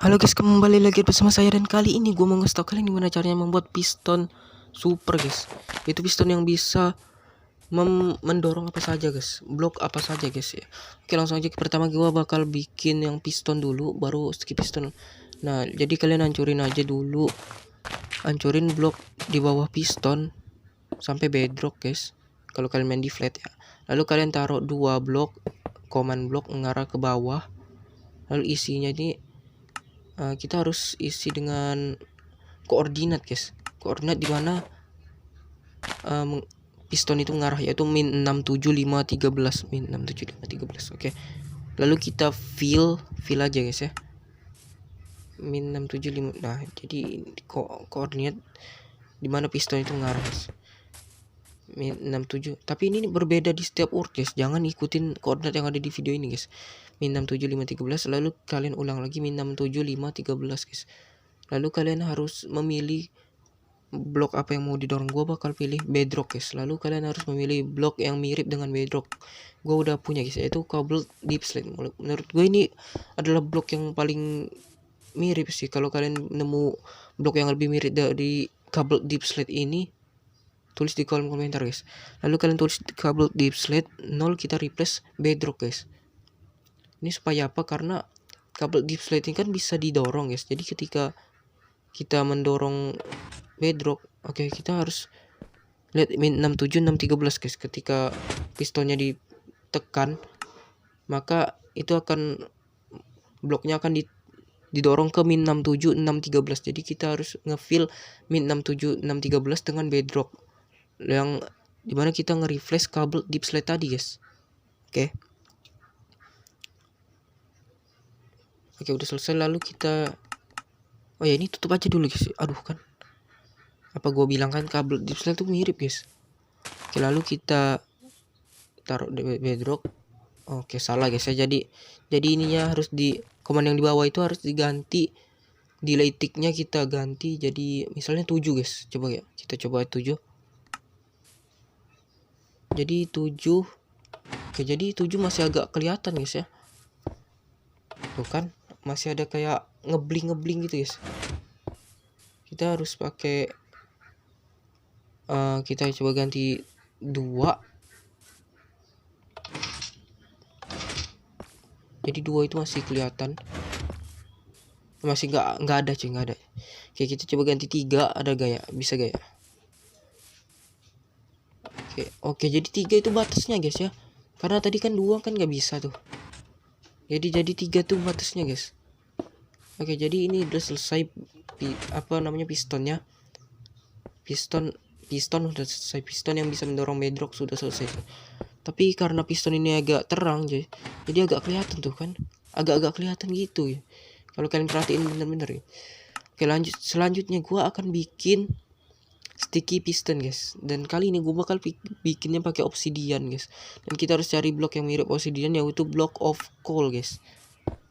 Halo guys, kembali lagi bersama saya dan kali ini gue mau ngasih tau kalian gimana caranya membuat piston super guys. Itu piston yang bisa mendorong apa saja guys, blok apa saja guys ya. Oke langsung aja, pertama gue bakal bikin yang piston dulu, baru skip piston. Nah jadi kalian hancurin aja dulu, hancurin blok di bawah piston sampai bedrock guys. Kalau kalian main di flat ya. Lalu kalian taruh dua blok, command blok mengarah ke bawah. Lalu isinya ini kita harus isi dengan koordinat guys, koordinat di mana piston itu mengarah, yaitu min 67513, min 67513. Oke, lalu kita fill aja guys ya, min 675. Nah jadi koordinat di mana piston itu mengarah guys, min 67. Tapi ini berbeda di setiap urut guys, jangan ikutin koordinat yang ada di video ini guys. Min 67513, lalu kalian ulang lagi min 67513 guys. Lalu kalian harus memilih blok apa yang mau didorong. Gue bakal pilih bedrock guys. Lalu kalian harus memilih blok yang mirip dengan bedrock. Gue udah punya guys, yaitu cobbled deep slate. Menurut gue ini adalah blok yang paling mirip sih. Kalau kalian nemu blok yang lebih mirip dari cobbled deep slate ini, tulis di kolom komentar guys. Lalu kalian tulis cobbled deep slate 0, kita replace bedrock guys. Ini supaya apa? Karena cobbled deep slate ini kan bisa didorong guys. Jadi ketika kita mendorong bedrock, oke, kita harus lihat min 67613 guys. Ketika pistonnya ditekan, maka itu akan, bloknya akan didorong ke min 67613. Jadi kita harus ngefill min 67613 dengan bedrock yang dimana kita nge-refresh kabel deep slate tadi guys. Oke, udah selesai. Lalu kita, oh ya, ini tutup aja dulu guys. Aduh kan, apa gue bilang kan kabel deep slate tuh mirip guys. Oke, lalu kita taruh bedrock. Oke, salah guys ya. Jadi ininya harus di command yang di bawah itu harus diganti, delay ticknya kita ganti jadi misalnya 7 guys. Coba ya, kita coba 7. Jadi 7. Oke, jadi 7 masih agak kelihatan guys ya. Tuh kan, masih ada kayak ngebling gitu guys. Kita harus pakai kita coba ganti 2. Jadi 2 itu masih kelihatan. Masih nggak ada cuy, nggak ada. Oke, kita coba ganti 3, ada gaya, bisa gaya. Oke, jadi 3 itu batasnya guys ya. Karena tadi kan 2 kan nggak bisa tuh. Jadi 3 tuh batasnya guys. Oke, jadi ini udah selesai pistonnya. Piston udah selesai, piston yang bisa mendorong bedrock sudah selesai. Tapi karena piston ini agak terang jadi agak kelihatan tuh kan. Agak kelihatan gitu ya. Kalau kalian perhatiin bener-bener ya. Oke, lanjut. Selanjutnya gua akan bikin sticky piston guys, dan kali ini gue bakal bikinnya pakai obsidian guys. Dan kita harus cari blok yang mirip obsidian, yaitu block of coal guys.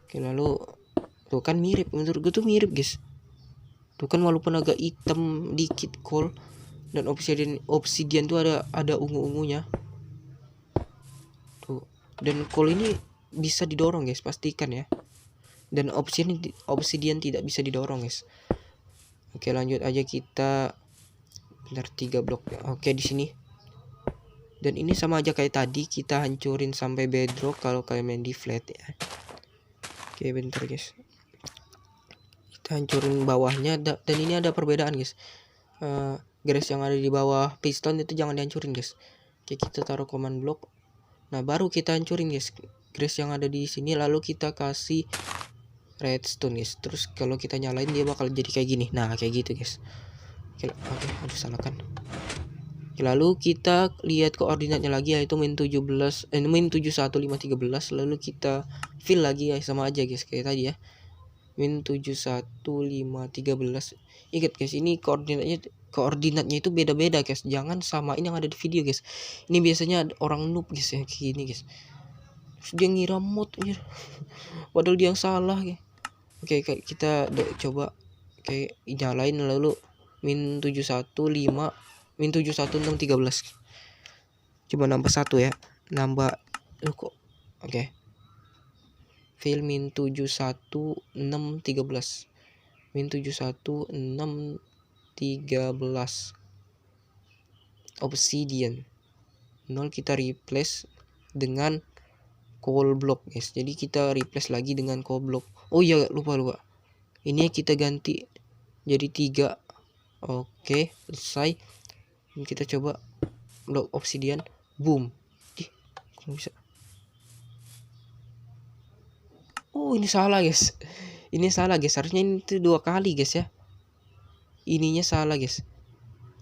Oke, lalu tuh kan mirip, menurut gue tuh mirip guys. Tuh kan, walaupun agak hitam dikit coal, dan obsidian tuh ada ungu-ungunya tuh. Dan coal ini bisa didorong guys, pastikan ya. Dan obsidian tidak bisa didorong guys. Oke, lanjut aja kita. Bentar, 3 blok ya. Oke, di sini. Dan ini sama aja kayak tadi, kita hancurin sampai bedrock kalau kalian main di flat ya. Oke, bentar guys. Kita hancurin bawahnya, dan ini ada perbedaan guys. Grass yang ada di bawah piston itu jangan dihancurin guys. Oke, kita taruh command block. Nah, baru kita hancurin guys grass yang ada di sini, lalu kita kasih redstone guys. Terus kalau kita nyalain dia bakal jadi kayak gini. Nah, kayak gitu guys. Oke, aduh salah kan. Lalu kita lihat koordinatnya lagi, yaitu min 71513. Lalu kita fill lagi ya, sama aja guys kayak tadi ya, min 71513. Ingat guys, ini koordinatnya itu beda-beda guys, jangan samain yang ada di video guys. Ini biasanya orang noob guys ya, kayak gini guys. Terus dia ngira mod padahal dia yang salah guys. Oke, kita coba kayak nyalain, lalu min 71613. Coba nambah 1 ya, nambah kok. Oke, Fill min 71613. Min 71613. Obsidian 0 kita replace dengan coal block guys. Jadi kita replace lagi dengan coal block. Oh iya, lupa. Ini kita ganti jadi 3. Oke, selesai. Ini kita coba blok obsidian. Boom. Kok bisa? Oh, ini salah guys. Ini salah guys. Harusnya ini tuh 2 kali guys ya. Ininya salah guys.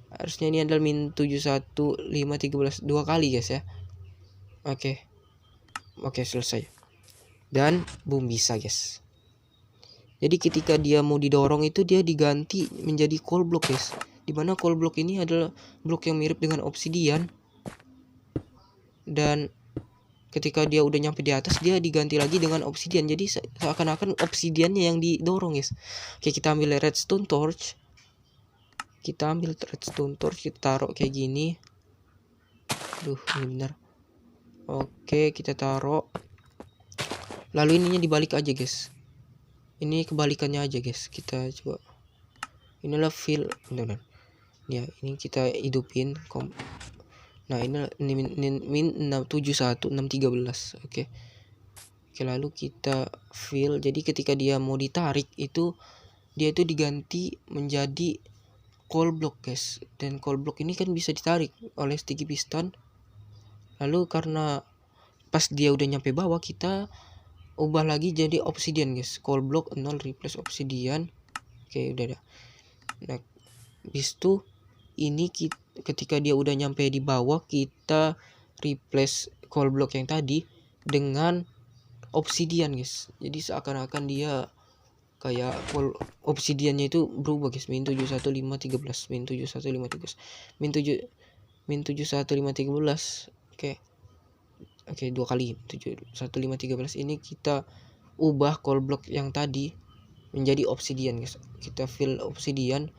Harusnya ini adalah min 71513 2 kali guys ya. Oke, selesai. Dan boom, bisa guys. Jadi ketika dia mau didorong itu dia diganti menjadi coal block guys. Dimana coal block ini adalah blok yang mirip dengan obsidian. Dan ketika dia udah nyampe di atas dia diganti lagi dengan obsidian. Jadi seakan-akan obsidiannya yang didorong guys. Oke, kita ambil redstone torch. Kita taruh kayak gini. Aduh, ini benar. Oke, kita taruh. Lalu ininya dibalik aja guys. Ini kebalikannya aja guys. Kita coba. Inilah fill. Benar. Ya, ini kita hidupin. Nah, ini min 71613. Oke, lalu kita fill. Jadi ketika dia mau ditarik itu dia itu diganti menjadi coal block guys. Dan coal block ini kan bisa ditarik oleh sticky piston. Lalu karena pas dia udah nyampe bawah kita ubah lagi jadi obsidian guys. Coal block 0 replace obsidian. Oke, udah ada. Nah, habis itu ini ketika dia udah nyampe di bawah kita replace coal block yang tadi dengan obsidian guys. Jadi seakan-akan dia kayak obsidiannya itu berubah guys. Min 71513 min 71513 min 71513. Oke, 2 kali 71513. Ini kita ubah coal block yang tadi menjadi obsidian guys. Kita fill obsidian,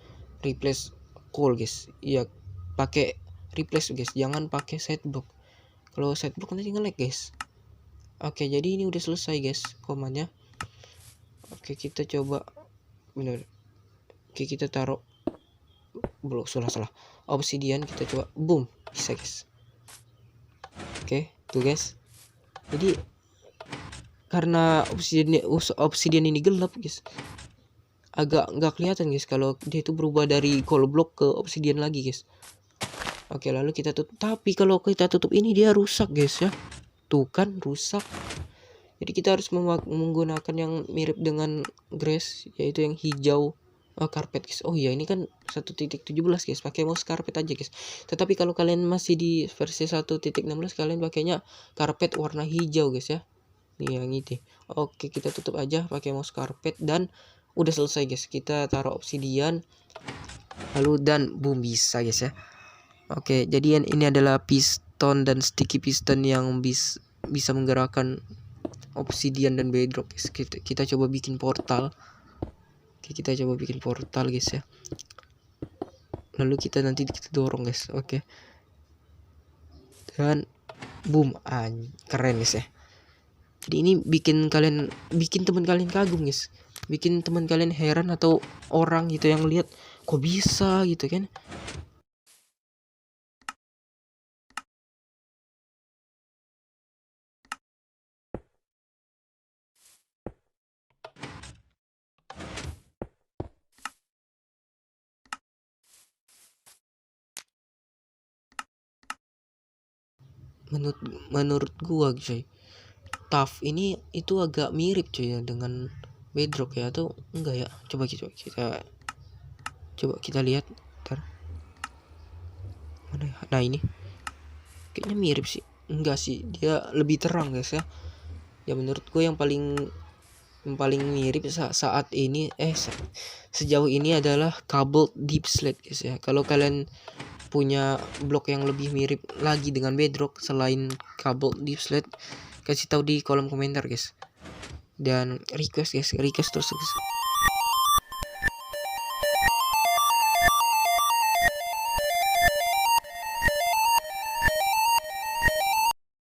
replace coal guys. Iya, pakai replace guys, jangan pakai set block. Kalau set block nanti nge-lag guys. Oke, jadi ini udah selesai guys komanya. Oke, kita coba. Bener. Oke, kita taruh blok salah obsidian. Kita coba. Boom, bisa guys. Oke, tuh guys. Jadi karena obsidian ini gelap guys, agak nggak kelihatan guys kalau dia itu berubah dari coal block ke obsidian lagi guys. Oke, lalu kita tutup. Tapi kalau kita tutup ini dia rusak guys ya. Tuh kan rusak. Jadi kita harus menggunakan yang mirip dengan grass, yaitu yang hijau karpet guys. Oh iya, ini kan 1.17 guys, pakai mouse karpet aja guys. Tetapi kalau kalian masih di versi 1.16 kalian pakainya karpet warna hijau guys ya. Nih yang ini. Oke, kita tutup aja pakai mouse karpet dan udah selesai guys. Kita taruh obsidian lalu dan boom, bisa guys ya. Oke, jadi ini adalah piston dan sticky piston yang bisa menggerakkan obsidian dan bedrock guys. Kita coba bikin portal. Oke, kita coba bikin portal guys ya. Lalu kita dorong guys. Oke. Dan boom, keren guys ya. Jadi ini bikin teman kalian kagum guys. Bikin teman kalian heran atau orang gitu yang lihat kok bisa gitu kan. Menurut gua cuy, Tuff ini itu agak mirip cuy ya dengan bedrock ya, atau enggak ya? Coba kita lihat. Ntar. Mana ya? Nah, ini kayaknya mirip sih. Enggak sih, dia lebih terang guys ya. Ya menurut gue yang paling mirip saat ini sejauh ini adalah Cobalt Deep Slate guys ya. Kalau kalian punya blok yang lebih mirip lagi dengan bedrock selain Cobalt Deep Slate, kasih tahu di kolom komentar guys. Dan request terus guys.